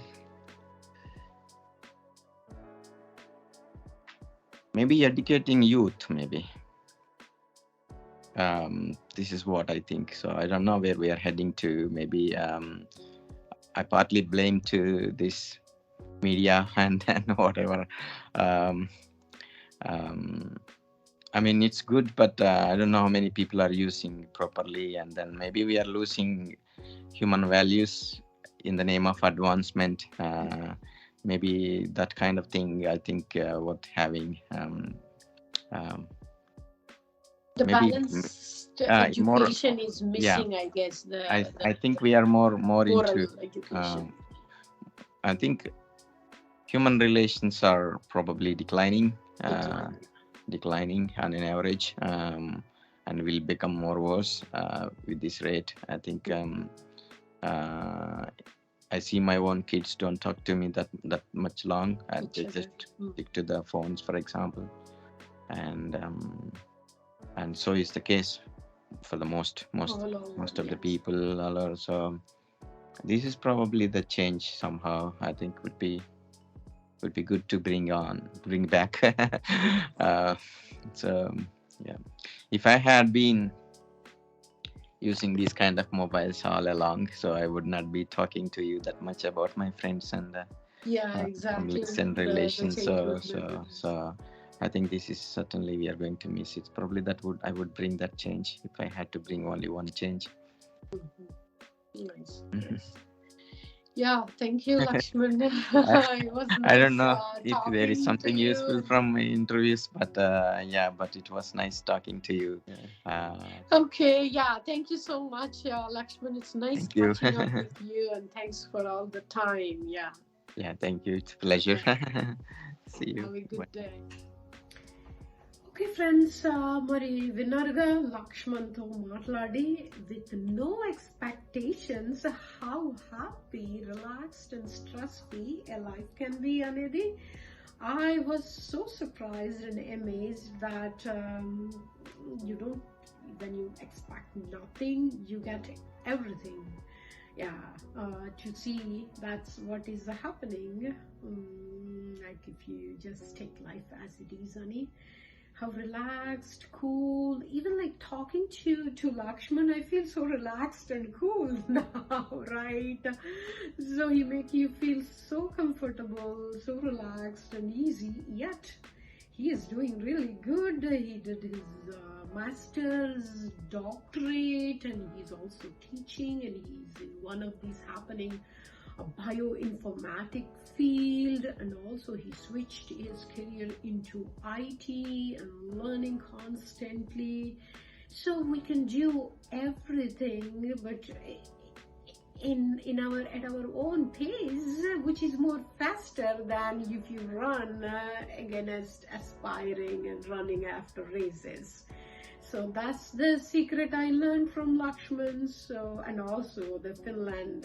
Maybe educating youth, maybe. This is what I think. So I don't know where we are heading to. Maybe I partly blame to this media and then whatever. I mean, it's good, but I don't know how many people are using properly, and then maybe we are losing human values in the name of advancement. Maybe that kind of thing. I think what having. The maybe, balanced education is missing, I guess. I think we are more into education. I think human relations are probably declining on an average, and will become more worse with this rate. I think I see my own kids don't talk to me that much long, and they just stick to the phones, for example, and so is the case for the most of the people. So this is probably the change somehow. I think would be good to bring back. So yeah, if I had been using these kind of mobiles all along, so I would not be talking to you that much about my friends and families and relations. So I think this is certainly we are going to miss it. Probably I would bring that change if I had to bring only one change. Nice. Yeah, thank you, Lakshman. It was nice, I don't know if there is something you. useful from my interviews, but but it was nice talking to you. Okay, thank you so much, Lakshman. It's nice catching up with you, and thanks for all the time. Yeah, thank you. It's a pleasure. See you. Have a good day. Okay friends, మరి విన్నర్గా లక్ష్మణ్తో మాట్లాడి with no expectations how happy, relaxed and stress free a life can be అనేది. I was so surprised and amazed that you don't, when you expect nothing, you get everything. Yeah, to see that's what is happening. Like if you just take life as it is, honey. How relaxed, cool, even like talking to Lakshman, I feel so relaxed and cool now, right? So he make you feel so comfortable, so relaxed and easy, yet he is doing really good. He did his master's, doctorate, and he's also teaching, and he's in one of these happening a bioinformatics field, and also he switched his career into IT and learning constantly. So we can do everything, but at our own pace, which is more faster than if you run against aspiring and running after races. So that's the secret I learned from Lakshman. So, and also the Finland,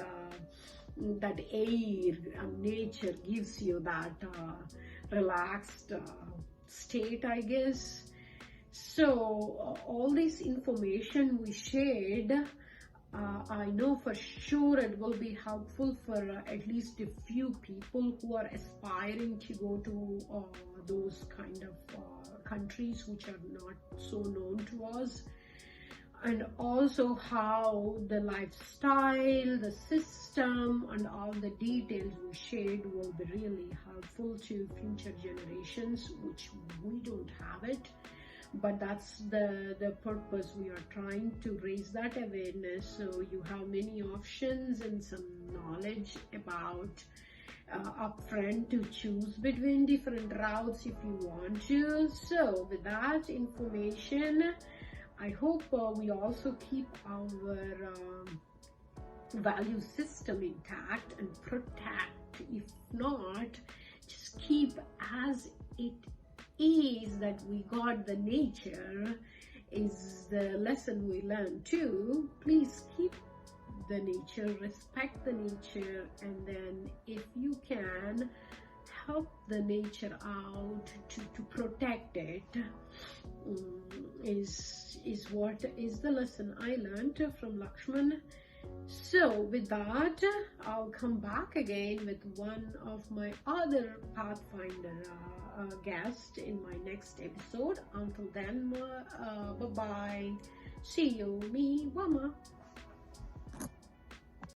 that air and nature gives you that relaxed state, I guess. So all this information we shared, I know for sure it will be helpful for at least a few people who are aspiring to go to those kind of countries which are not so known to us. And also how the lifestyle, the system, and all the details we shared will be really helpful to future generations, which we don't have it. But that's the purpose. We are trying to raise that awareness, so you have many options and some knowledge about upfront to choose between different routes if you want to. So with that information, I hope we also keep our value system intact and protect. If not, just keep as it is, that we got the nature is the lesson we learned too. Please keep the nature, respect the nature, and then if you can, help the nature out to protect it. Is what is the lesson I learned from Lakshman. So with that, I'll come back again with one of my other Pathfinder guest in my next episode. Until then, bye bye. See you, me, Mama.